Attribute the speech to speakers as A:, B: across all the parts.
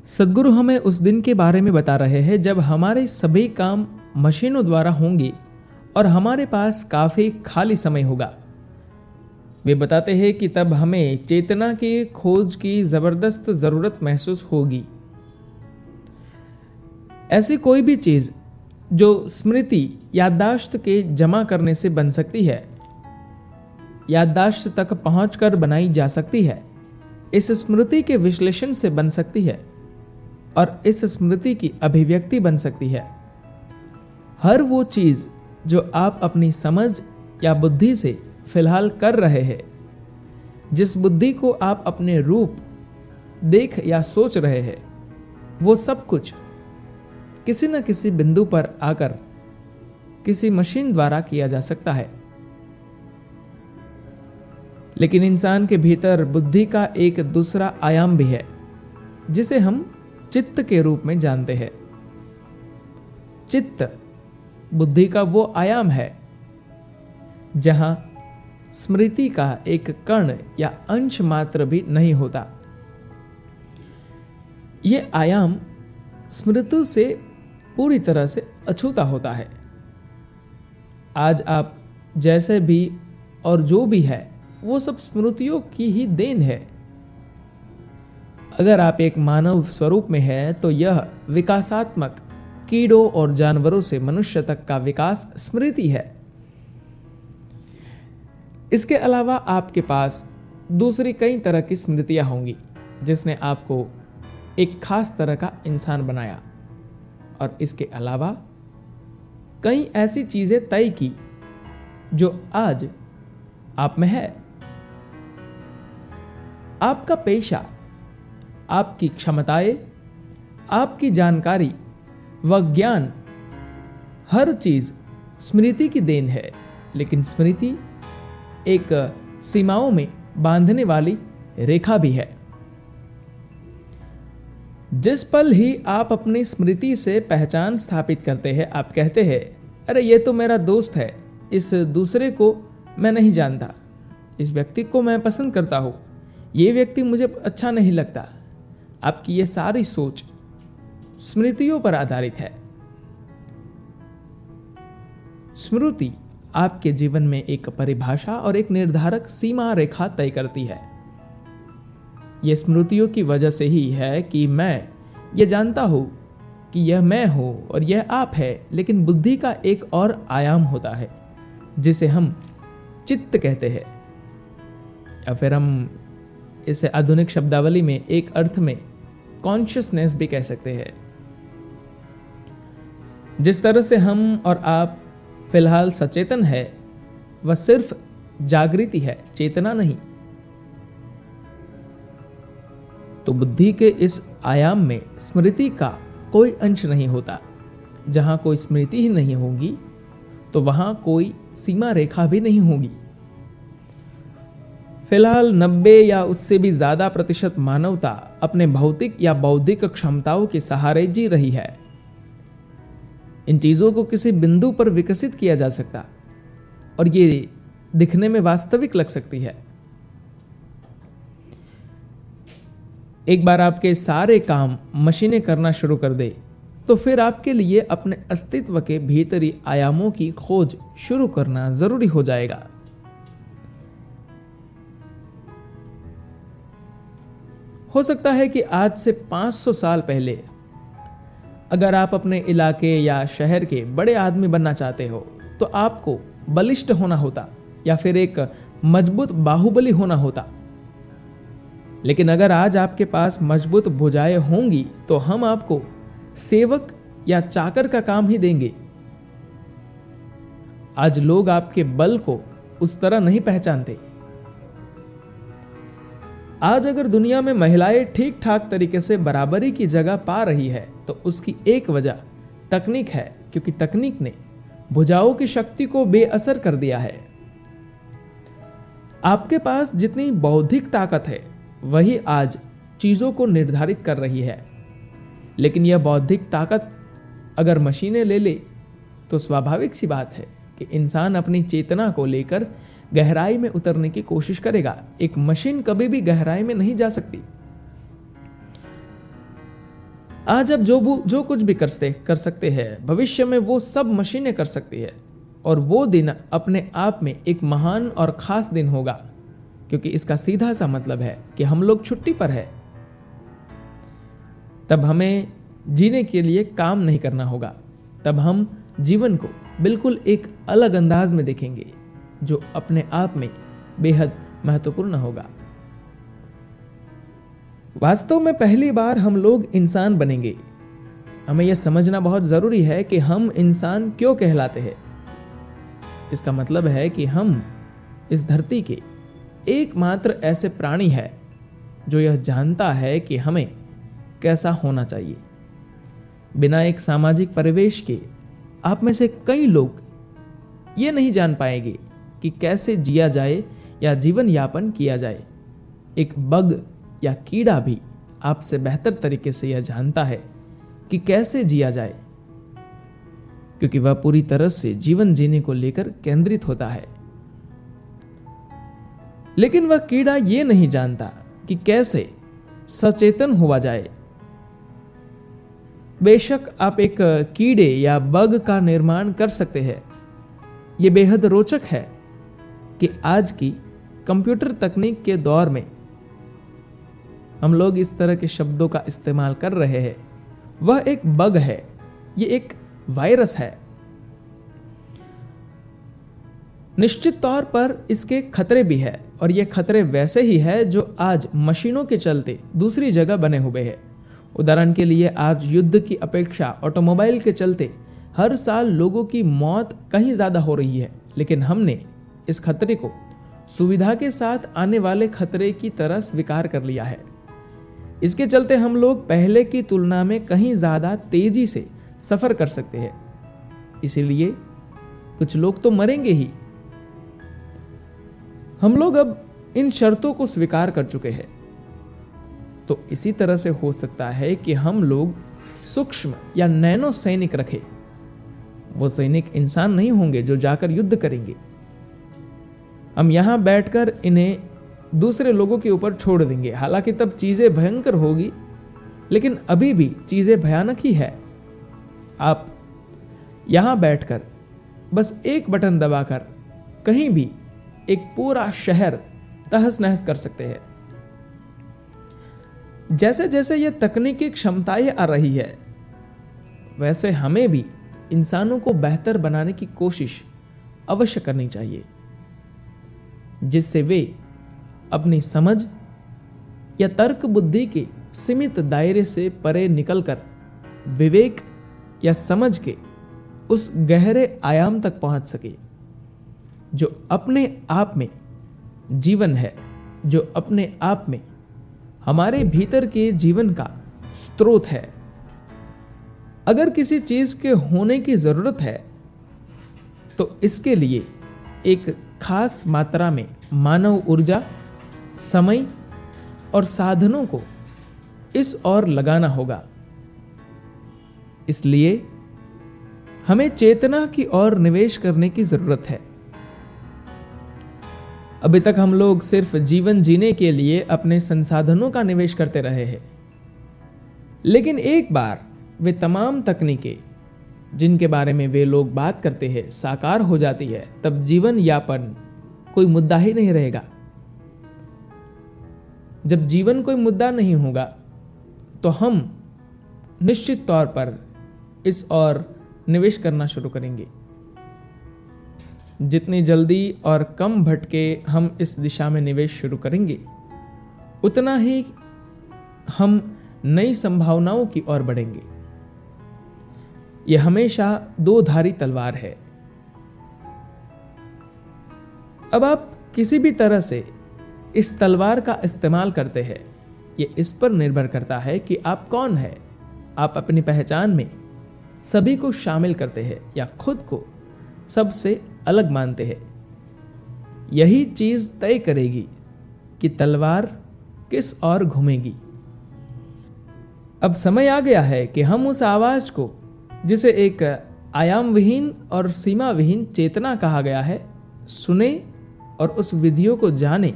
A: सद्गुरु हमें उस दिन के बारे में बता रहे हैं जब हमारे सभी काम मशीनों द्वारा होंगे और हमारे पास काफी खाली समय होगा। वे बताते हैं कि तब हमें चेतना की खोज की जबरदस्त जरूरत महसूस होगी। ऐसी कोई भी चीज जो स्मृति याददाश्त के जमा करने से बन सकती है, याददाश्त तक पहुंचकर बनाई जा सकती है, इस स्मृति के विश्लेषण से बन सकती है और इस स्मृति की अभिव्यक्ति बन सकती है। हर वो चीज जो आप अपनी समझ या बुद्धि से फिलहाल कर रहे हैं, जिस बुद्धि को आप अपने रूप देख या सोच रहे हैं, वो सब कुछ किसी न किसी बिंदु पर आकर किसी मशीन द्वारा किया जा सकता है। लेकिन इंसान के भीतर बुद्धि का एक दूसरा आयाम भी है जिसे हम चित्त के रूप में जानते हैं। चित्त बुद्धि का वो आयाम है जहां स्मृति का एक कण या अंश मात्र भी नहीं होता। यह आयाम स्मृति से पूरी तरह से अछूता होता है। आज आप जैसे भी और जो भी है वो सब स्मृतियों की ही देन है। अगर आप एक मानव स्वरूप में हैं तो यह विकासात्मक कीड़ों और जानवरों से मनुष्य तक का विकास स्मृति है। इसके अलावा आपके पास दूसरी कई तरह की स्मृतियां होंगी जिसने आपको एक खास तरह का इंसान बनाया, और इसके अलावा कई ऐसी चीजें तय की जो आज आप में है। आपका पेशा, आपकी क्षमताएं, आपकी जानकारी व ज्ञान, हर चीज स्मृति की देन है। लेकिन स्मृति एक सीमाओं में बांधने वाली रेखा भी है। जिस पल ही आप अपनी स्मृति से पहचान स्थापित करते हैं, आप कहते हैं, अरे ये तो मेरा दोस्त है, इस दूसरे को मैं नहीं जानता, इस व्यक्ति को मैं पसंद करता हूं, ये व्यक्ति मुझे अच्छा नहीं लगता। आपकी ये सारी सोच स्मृतियों पर आधारित है। स्मृति आपके जीवन में एक परिभाषा और एक निर्धारक सीमा रेखा तय करती है। यह स्मृतियों की वजह से ही है कि मैं ये जानता हूं कि यह मैं हूं और यह आप है। लेकिन बुद्धि का एक और आयाम होता है जिसे हम चित्त कहते हैं, या फिर हम इसे आधुनिक शब्दावली में एक अर्थ में कॉन्शियसनेस भी कह सकते हैं। जिस तरह से हम और आप फिलहाल सचेतन है, वह सिर्फ जागृति है, चेतना नहीं। तो बुद्धि के इस आयाम में स्मृति का कोई अंश नहीं होता। जहां कोई स्मृति ही नहीं होगी तो वहां कोई सीमा रेखा भी नहीं होगी। फिलहाल 90 या उससे भी ज्यादा प्रतिशत मानवता अपने भौतिक या बौद्धिक क्षमताओं के सहारे जी रही है। इन चीजों को किसी बिंदु पर विकसित किया जा सकता और ये दिखने में वास्तविक लग सकती है। एक बार आपके सारे काम मशीनें करना शुरू कर दे तो फिर आपके लिए अपने अस्तित्व के भीतरी आयामों की खोज शुरू करना जरूरी हो जाएगा। हो सकता है कि आज से 500 साल पहले अगर आप अपने इलाके या शहर के बड़े आदमी बनना चाहते हो तो आपको बलिष्ठ होना होता या फिर एक मजबूत बाहुबली होना होता। लेकिन अगर आज आपके पास मजबूत भुजाएं होंगी तो हम आपको सेवक या चाकर का काम ही देंगे। आज लोग आपके बल को उस तरह नहीं पहचानते। आज अगर दुनिया में महिलाएं ठीक ठाक तरीके से बराबरी की जगह पा रही है तो उसकी एक वजह तकनीक है, क्योंकि तकनीक ने भुजाओं की शक्ति को बेअसर कर दिया है। आपके पास जितनी बौद्धिक ताकत है वही आज चीजों को निर्धारित कर रही है। लेकिन यह बौद्धिक ताकत अगर मशीनें ले ले तो स्वाभाविक सी बात है कि इंसान अपनी चेतना को लेकर गहराई में उतरने की कोशिश करेगा। एक मशीन कभी भी गहराई में नहीं जा सकती। आज अब जो कुछ भी कर सकते हैं, भविष्य में वो सब मशीनें कर सकती है, और वो दिन अपने आप में एक महान और खास दिन होगा, क्योंकि इसका सीधा सा मतलब है कि हम लोग छुट्टी पर है। तब हमें जीने के लिए काम नहीं करना होगा। तब हम जीवन को बिल्कुल एक अलग अंदाज में देखेंगे, जो अपने आप में बेहद महत्वपूर्ण होगा। वास्तव में पहली बार हम लोग इंसान बनेंगे। हमें यह समझना बहुत जरूरी है कि हम इंसान क्यों कहलाते हैं। इसका मतलब है कि हम इस धरती के एकमात्र ऐसे प्राणी हैं जो यह जानता है कि हमें कैसा होना चाहिए। बिना एक सामाजिक परिवेश के आप में से कई लोग ये नहीं जान पाएंगे कि कैसे जिया जाए या जीवन यापन किया जाए। एक बग या कीड़ा भी आपसे बेहतर तरीके से यह जानता है कि कैसे जिया जाए, क्योंकि वह पूरी तरह से जीवन जीने को लेकर केंद्रित होता है। लेकिन वह कीड़ा यह नहीं जानता कि कैसे सचेतन हुआ जाए। बेशक आप एक कीड़े या बग का निर्माण कर सकते हैं। यह बेहद रोचक है कि आज की कंप्यूटर तकनीक के दौर में हम लोग इस तरह के शब्दों का इस्तेमाल कर रहे हैं। वह एक बग है, यह एक वायरस है। निश्चित तौर पर इसके खतरे भी है, और ये खतरे वैसे ही है जो आज मशीनों के चलते दूसरी जगह बने हुए हैं। उदाहरण के लिए आज युद्ध की अपेक्षा ऑटोमोबाइल के चलते हर साल लोगों की मौत कहीं ज्यादा हो रही है, लेकिन हमने इस खतरे को सुविधा के साथ आने वाले खतरे की तरह स्वीकार कर लिया है। इसके चलते हम लोग पहले की तुलना में कहीं ज्यादा तेजी से सफर कर सकते हैं। इसीलिए कुछ लोग तो मरेंगे ही। हम लोग अब इन शर्तों को स्वीकार कर चुके हैं। तो इसी तरह से हो सकता है कि हम लोग सूक्ष्म या नैनो सैनिक रखें। वो सैनिक इंसान नहीं होंगे जो जाकर युद्ध करेंगे। हम यहां बैठकर इन्हें दूसरे लोगों के ऊपर छोड़ देंगे। हालांकि तब चीजें भयंकर होगी, लेकिन अभी भी चीजें भयानक ही है। आप यहां बैठकर बस एक बटन दबाकर कहीं भी एक पूरा शहर तहस नहस कर सकते हैं। जैसे जैसे ये तकनीकी क्षमताएं आ रही है, वैसे हमें भी इंसानों को बेहतर बनाने की कोशिश अवश्य करनी चाहिए, जिससे वे अपनी समझ या तर्क बुद्धि के सीमित दायरे से परे निकलकर विवेक या समझ के उस गहरे आयाम तक पहुंच सके जो अपने आप में जीवन है, जो अपने आप में हमारे भीतर के जीवन का स्रोत है। अगर किसी चीज के होने की जरूरत है तो इसके लिए एक खास मात्रा में मानव ऊर्जा, समय और साधनों को इस ओर लगाना होगा। इसलिए हमें चेतना की ओर निवेश करने की जरूरत है। अभी तक हम लोग सिर्फ जीवन जीने के लिए अपने संसाधनों का निवेश करते रहे हैं, लेकिन एक बार वे तमाम तकनीकें जिनके बारे में वे लोग बात करते हैं साकार हो जाती है, तब जीवन यापन कोई मुद्दा ही नहीं रहेगा। जब जीवन कोई मुद्दा नहीं होगा तो हम निश्चित तौर पर इस ओर निवेश करना शुरू करेंगे। जितनी जल्दी और कम भटके हम इस दिशा में निवेश शुरू करेंगे, उतना ही हम नई संभावनाओं की ओर बढ़ेंगे। यह हमेशा दो धारी तलवार है। अब आप किसी भी तरह से इस तलवार का इस्तेमाल करते हैं, यह इस पर निर्भर करता है कि आप कौन है। आप अपनी पहचान में सभी को शामिल करते हैं या खुद को सबसे अलग मानते हैं। यही चीज तय करेगी कि तलवार किस ओर घूमेगी। अब समय आ गया है कि हम उस आवाज को, जिसे एक आयाम विहीन और सीमा विहीन चेतना कहा गया है, सुने और उस विधियों को जाने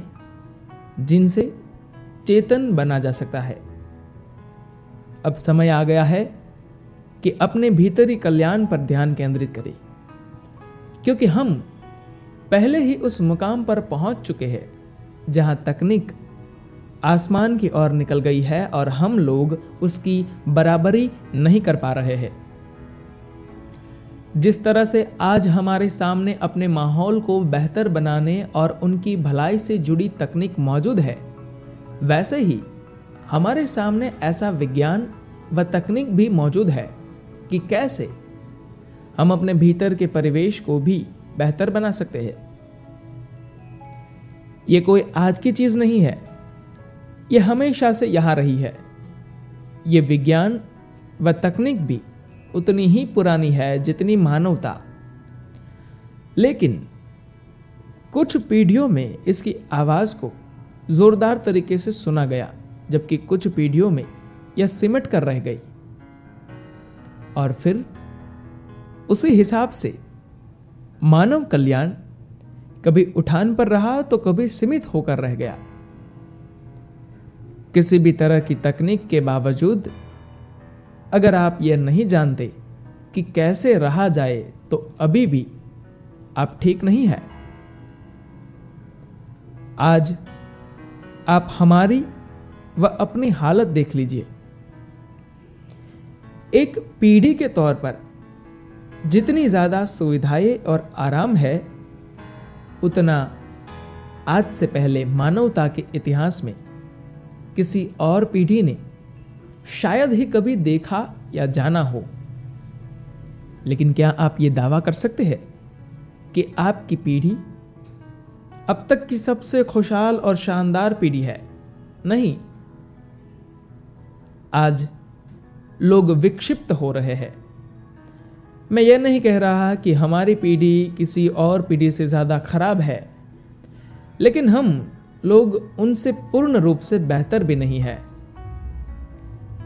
A: जिनसे चेतन बना जा सकता है। अब समय आ गया है कि अपने भीतरी कल्याण पर ध्यान केंद्रित करें, क्योंकि हम पहले ही उस मुकाम पर पहुंच चुके हैं जहां तकनीक आसमान की ओर निकल गई है और हम लोग उसकी बराबरी नहीं कर पा रहे हैं। जिस तरह से आज हमारे सामने अपने माहौल को बेहतर बनाने और उनकी भलाई से जुड़ी तकनीक मौजूद है, वैसे ही हमारे सामने ऐसा विज्ञान व तकनीक भी मौजूद है कि कैसे हम अपने भीतर के परिवेश को भी बेहतर बना सकते हैं। यह कोई आज की चीज नहीं है, यह हमेशा से यहां रही है। यह विज्ञान व तकनीक भी उतनी ही पुरानी है जितनी मानवता। लेकिन कुछ पीढ़ियों में इसकी आवाज को जोरदार तरीके से सुना गया, जबकि कुछ पीढ़ियों में यह सिमट कर रह गई और फिर उसी हिसाब से मानव कल्याण कभी उठान पर रहा तो कभी सीमित होकर रह गया। किसी भी तरह की तकनीक के बावजूद अगर आप यह नहीं जानते कि कैसे रहा जाए तो अभी भी आप ठीक नहीं है। आज आप हमारी व अपनी हालत देख लीजिए। एक पीढ़ी के तौर पर जितनी ज्यादा सुविधाएं और आराम है, उतना आज से पहले मानवता के इतिहास में किसी और पीढ़ी ने शायद ही कभी देखा या जाना हो। लेकिन क्या आप यह दावा कर सकते हैं कि आपकी पीढ़ी अब तक की सबसे खुशहाल और शानदार पीढ़ी है? नहीं। आज लोग विक्षिप्त हो रहे हैं। मैं यह नहीं कह रहा कि हमारी पीढ़ी किसी और पीढ़ी से ज्यादा खराब है, लेकिन हम लोग उनसे पूर्ण रूप से बेहतर भी नहीं है।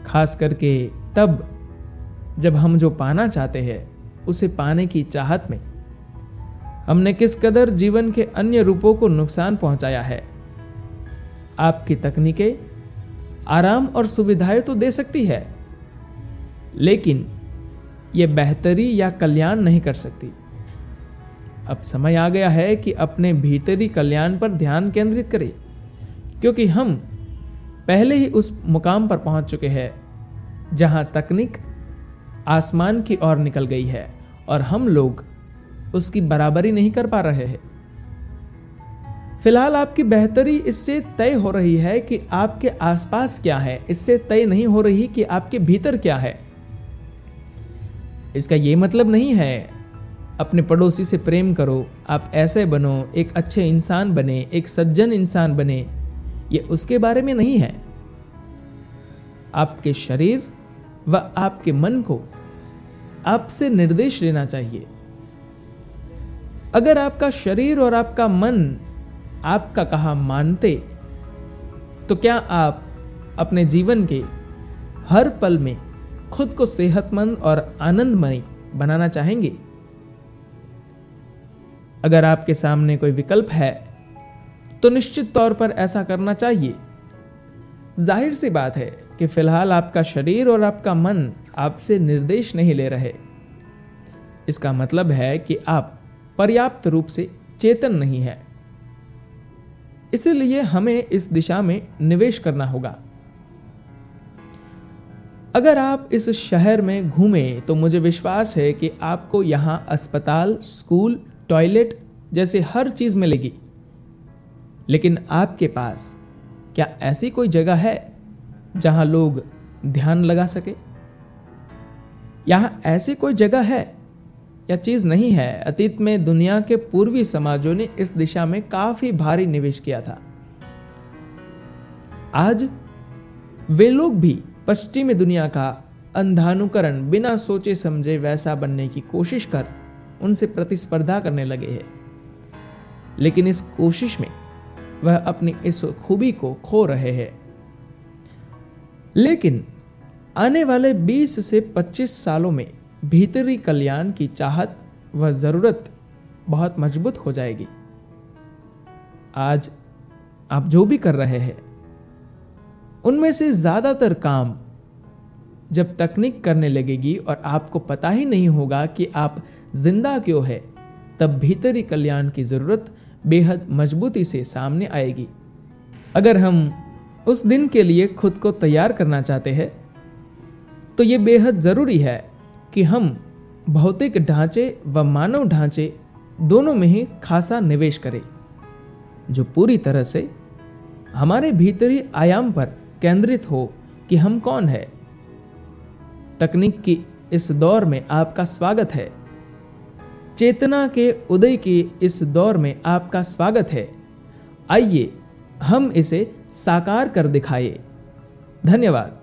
A: खास करके तब जब हम जो पाना चाहते हैं उसे पाने की चाहत में हमने किस कदर जीवन के अन्य रूपों को नुकसान पहुंचाया है। आपकी तकनीकें आराम और सुविधाएं तो दे सकती है, लेकिन यह बेहतरी या कल्याण नहीं कर सकती। अब समय आ गया है कि अपने भीतरी कल्याण पर ध्यान केंद्रित करें, क्योंकि हम पहले ही उस मुकाम पर पहुंच चुके हैं जहां तकनीक आसमान की ओर निकल गई है और हम लोग उसकी बराबरी नहीं कर पा रहे हैं। फिलहाल आपकी बेहतरी इससे तय हो रही है कि आपके आसपास क्या है, इससे तय नहीं हो रही कि आपके भीतर क्या है। इसका यह मतलब नहीं है अपने पड़ोसी से प्रेम करो, आप ऐसे बनो, एक अच्छे इंसान बने, एक सज्जन इंसान बने। यह उसके बारे में नहीं है। आपके शरीर व आपके मन को आपसे निर्देश लेना चाहिए। अगर आपका शरीर और आपका मन आपका कहा मानते, तो क्या आप अपने जीवन के हर पल में खुद को सेहतमंद और आनंदमय बनाना चाहेंगे? अगर आपके सामने कोई विकल्प है तो निश्चित तौर पर ऐसा करना चाहिए। जाहिर सी बात है कि फिलहाल आपका शरीर और आपका मन आपसे निर्देश नहीं ले रहे। इसका मतलब है कि आप पर्याप्त रूप से चेतन नहीं है। इसलिए हमें इस दिशा में निवेश करना होगा। अगर आप इस शहर में घूमें तो मुझे विश्वास है कि आपको यहां अस्पताल, स्कूल, टॉयलेट जैसे हर चीज मिलेगी। लेकिन आपके पास क्या ऐसी कोई जगह है जहां लोग ध्यान लगा सके? यहां ऐसी कोई जगह है या चीज नहीं है? अतीत में दुनिया के पूर्वी समाजों ने इस दिशा में काफी भारी निवेश किया था। आज वे लोग भी पश्चिमी दुनिया का अंधानुकरण बिना सोचे समझे वैसा बनने की कोशिश कर उनसे प्रतिस्पर्धा करने लगे हैं। लेकिन इस कोशिश में वह अपनी इस खूबी को खो रहे हैं। लेकिन आने वाले 20 से 25 सालों में भीतरी कल्याण की चाहत व जरूरत बहुत मजबूत हो जाएगी। आज आप जो भी कर रहे हैं उनमें से ज्यादातर काम जब तकनीक करने लगेगी और आपको पता ही नहीं होगा कि आप जिंदा क्यों है, तब भीतरी कल्याण की जरूरत बेहद मजबूती से सामने आएगी। अगर हम उस दिन के लिए खुद को तैयार करना चाहते हैं तो ये बेहद जरूरी है कि हम भौतिक ढांचे व मानव ढांचे दोनों में ही खासा निवेश करें, जो पूरी तरह से हमारे भीतरी आयाम पर केंद्रित हो कि हम कौन है। तकनीक की इस दौर में आपका स्वागत है। चेतना के उदय के इस दौर में आपका स्वागत है। आइए हम इसे साकार कर दिखाएं। धन्यवाद।